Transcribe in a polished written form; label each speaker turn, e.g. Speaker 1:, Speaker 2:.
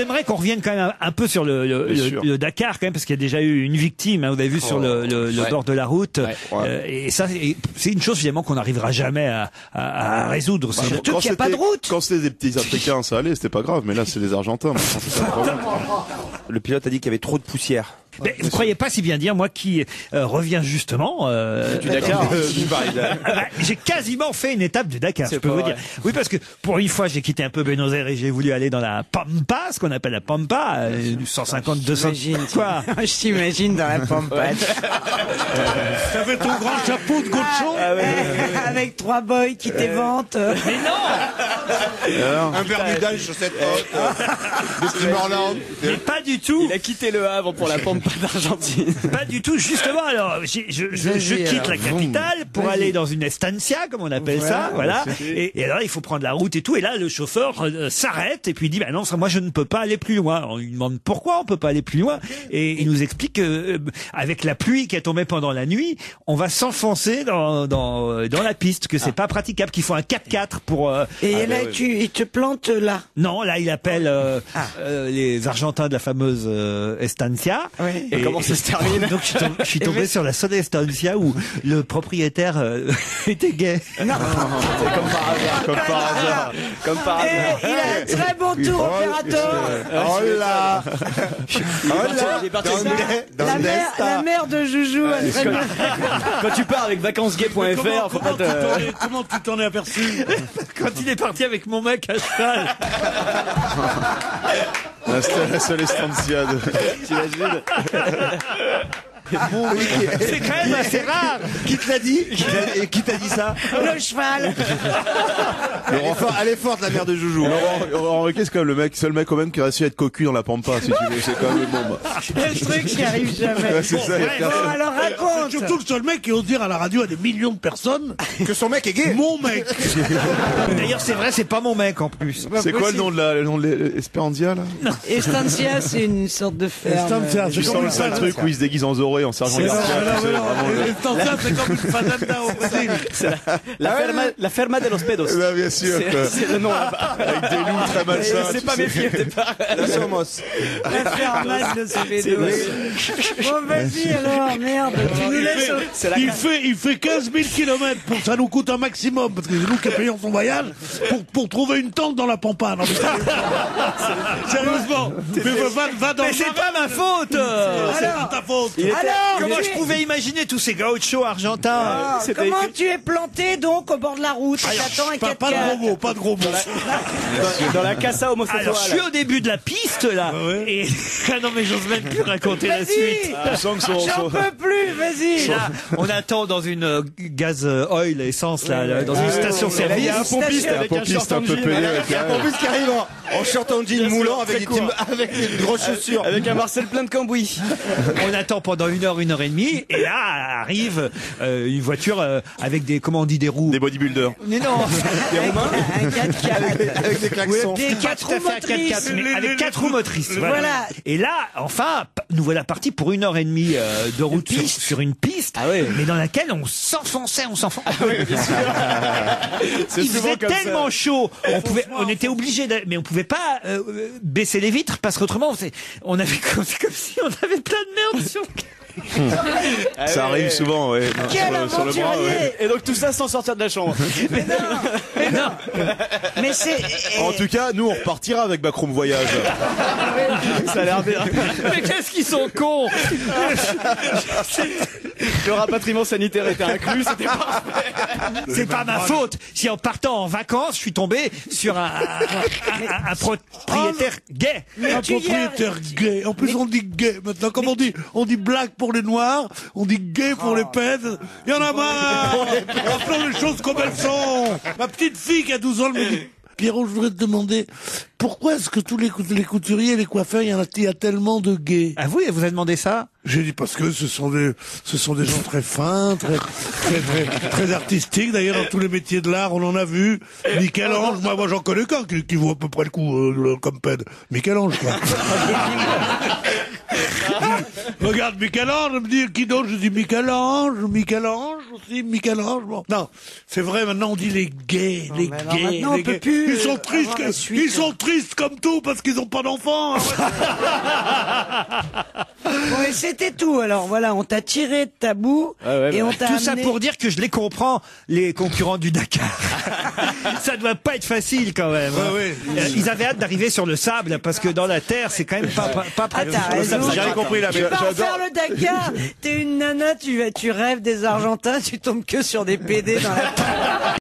Speaker 1: j'aimerais qu'on revienne quand même un peu sur le Dakar, quand même, parce qu'il y a déjà eu une victime, hein, vous avez vu sur le bord de la route. Et ça, c'est une chose, finalement, qu'on n'arrivera jamais à résoudre.
Speaker 2: Surtout qu'il n'y a pas de route. Quand c'était des petits Africains, ça allait, c'était pas grave. Mais là, c'est des Argentins. C'est ça le problème.
Speaker 3: Le pilote a dit qu'il y avait trop de poussière.
Speaker 1: Mais vous croyez pas si bien dire, moi qui reviens justement
Speaker 3: du Dakar.
Speaker 1: J'ai quasiment fait une étape du Dakar, je peux vous dire. Oui, parce que pour une fois, j'ai quitté un peu Buenos Aires et j'ai voulu aller dans la Pampa, ce qu'on appelle la Pampa, 150, 200. Quoi?
Speaker 4: Je t'imagine dans la Pampa.
Speaker 5: T'avais ton grand chapeau de gaucho
Speaker 4: avec 3 boys qui t'éventent.
Speaker 1: Mais non.
Speaker 6: Un Bermuda, une chaussette haute, des Timberland.
Speaker 1: Mais pas du tout.
Speaker 3: Il a quitté le Havre pour la Pampa d'Argentine.
Speaker 1: Pas du tout, justement. Alors, je quitte la capitale pour aller dans une estancia, comme on appelle ça, voilà. Et alors, il faut prendre la route et tout. Et là, le chauffeur s'arrête et puis il dit, bah non, moi, je ne peux pas aller plus loin. On lui demande pourquoi on peut pas aller plus loin. Et il nous explique que, avec la pluie qui est tombée pendant la nuit, on va s'enfoncer dans la piste, que c'est pas praticable, qu'il faut un 4x4 pour.
Speaker 4: Et là, il te plante là.
Speaker 1: Non, là, il appelle les Argentins de la fameuse estancia.
Speaker 3: Et comment ça se termine?
Speaker 1: Donc je suis tombé sur la seule estancia où le propriétaire était gay.
Speaker 4: Non.
Speaker 3: Comme par hasard. Comme par hasard.
Speaker 4: Il a un très bon tour opérateur.
Speaker 6: Oh là.
Speaker 4: La mère de Joujou.
Speaker 3: Quand tu pars avec vacancesgay.fr, faut pas te...
Speaker 5: Comment tu t'en es aperçu?
Speaker 1: Quand il est parti avec mon mec à cheval.
Speaker 2: C'était la seule estancia de...
Speaker 3: T'imagines?
Speaker 1: C'est quand même assez rare.
Speaker 6: Qui te l'a dit? Et qui t'a dit ça?
Speaker 4: Le cheval.
Speaker 6: Elle est forte, la mère de Joujou.
Speaker 2: Laurent Ruquier, c'est quand même seul mec quand même qui a réussi à être cocu dans la Pampa, si tu veux. C'est quand même bon.
Speaker 4: Le truc qui arrive jamais.
Speaker 2: C'est ça,
Speaker 4: Bon, alors raconte.
Speaker 5: C'est surtout le seul mec qui ose dire à la radio à des millions de personnes
Speaker 6: Que son mec est gay.
Speaker 5: mon mec.
Speaker 1: D'ailleurs, c'est vrai, c'est pas mon mec en plus.
Speaker 2: C'est quoi le nom de l'Esperandia, là?
Speaker 4: Estancia, c'est une sorte de ferme.
Speaker 5: Estancia,
Speaker 2: Tu
Speaker 5: c'est
Speaker 2: sens
Speaker 5: comme
Speaker 2: le seul truc où il se déguise en Zoré, en sergent
Speaker 5: Non,
Speaker 2: Garcia. tu sais,
Speaker 5: non,
Speaker 2: vraiment,
Speaker 5: Estancia, c'est comme une fazenda au Brésil.
Speaker 3: La ferma de los pedos.
Speaker 2: Là, bien sûr.
Speaker 3: C'est le nom là-bas.
Speaker 2: Avec des loups très malsains.
Speaker 3: C'est pas méfié, t'es pas.
Speaker 4: La fermade de ce pédo. Bon, vas-y alors, merde. Tu nous laisses.
Speaker 5: Il fait 15 000 kilomètres pour ça nous coûte un maximum parce que c'est nous qui payons son voyage pour trouver une tente dans la Pampa. Non, mais sérieusement. Mais va dans.
Speaker 1: Mais c'est pas ma faute.
Speaker 5: C'est pas ta faute.
Speaker 4: Alors,
Speaker 1: Comment je pouvais imaginer tous ces gauchos argentins?
Speaker 4: comment tu es planté donc au bord de la route? T'attends un 4x4.
Speaker 5: Pas de gros mots, pas de gros mots.
Speaker 3: Dans la casa homosexuelle.
Speaker 1: Alors, je suis au début de la piste, là. Et, ah non, mais j'ose même plus raconter la suite.
Speaker 4: J'en peux plus, vas-y.
Speaker 1: Et là, on attend dans une gaz oil, essence, là, dans une station-service.
Speaker 3: Il y a un pompiste avec un short en jean.
Speaker 6: Il y a un pompiste qui arrive en short en jean moulant avec des grosses chaussures.
Speaker 3: Avec un Marcel plein de cambouis.
Speaker 1: On attend pendant 1 heure, 1 heure et demie, et là arrive une voiture avec des, comment on dit, des roues.
Speaker 2: Des bodybuilders.
Speaker 1: Mais non.
Speaker 4: Un 4x4.
Speaker 6: Avec des klaxons.
Speaker 4: Des 4 roues motrices.
Speaker 1: Mais avec 4 roues motrices.
Speaker 4: Voilà.
Speaker 1: Et là, enfin, nous voilà partis pour 1 heure et demie de route sur une piste, mais dans laquelle on s'enfonçait. Il faisait tellement chaud, on était obligé, mais on pouvait pas baisser les vitres parce qu'autrement, on avait comme si on avait plein de merde sur.
Speaker 2: Ça arrive souvent, ouais. Sur le bras, ouais.
Speaker 3: Et donc tout ça sans sortir de la chambre.
Speaker 1: Mais non.
Speaker 4: Mais c'est.
Speaker 2: En tout cas, nous, on repartira avec Backroom Voyage.
Speaker 3: Ça a l'air bien.
Speaker 1: Mais qu'est-ce qu'ils sont cons.
Speaker 3: Le rapatriement sanitaire était inclus, c'était parfait.
Speaker 1: C'est pas ma faute si en partant en vacances, je suis tombé sur un propriétaire gay.
Speaker 5: Un propriétaire gay. En plus, on dit gay. Maintenant, comme on dit black pour les noirs, on dit gay pour les pèdes. Il y en a marre. Rappelons les choses comme elles sont. Ma petite fille qui a 12 ans, elle me dit, Pierrot, je voudrais te demander, pourquoi est-ce que tous les couturiers, les coiffeurs, il y a tellement de gays?
Speaker 1: Ah, vous avez demandé ça?
Speaker 5: J'ai dit parce que ce sont des gens très fins, très artistiques. D'ailleurs, dans tous les métiers de l'art, on en a vu. Michel-Ange, moi j'en connais qu'un qui vaut à peu près le coup comme pède. Michel-Ange, quoi. Regarde Michel-Ange, me dit qui d'autre? Je dis Michel-Ange. aussi, Michel-Ange. Bon. Non, c'est vrai, maintenant on dit les gays,
Speaker 4: Non,
Speaker 5: les
Speaker 4: mais alors
Speaker 5: gays.
Speaker 4: maintenant, on
Speaker 5: les
Speaker 4: peut
Speaker 5: gays.
Speaker 4: plus,
Speaker 5: Ils sont tristes,
Speaker 4: avoir la suite.
Speaker 5: ils sont tristes comme tout parce qu'ils n'ont pas d'enfants.
Speaker 4: Bon, et c'était tout. Alors voilà, on t'a tiré de ta boue et on t'a
Speaker 1: Tout ça
Speaker 4: amené-
Speaker 1: pour dire que je les comprends, les concurrents du Dakar. Ça doit pas être facile quand même. hein. Ils avaient hâte d'arriver sur le sable parce que dans la terre, c'est quand même pas
Speaker 4: Ah, t'as raison.
Speaker 2: J'avais compris là.
Speaker 4: Tu pars faire le Dakar, t'es une nana, tu rêves des Argentins, tu tombes que sur des PD dans la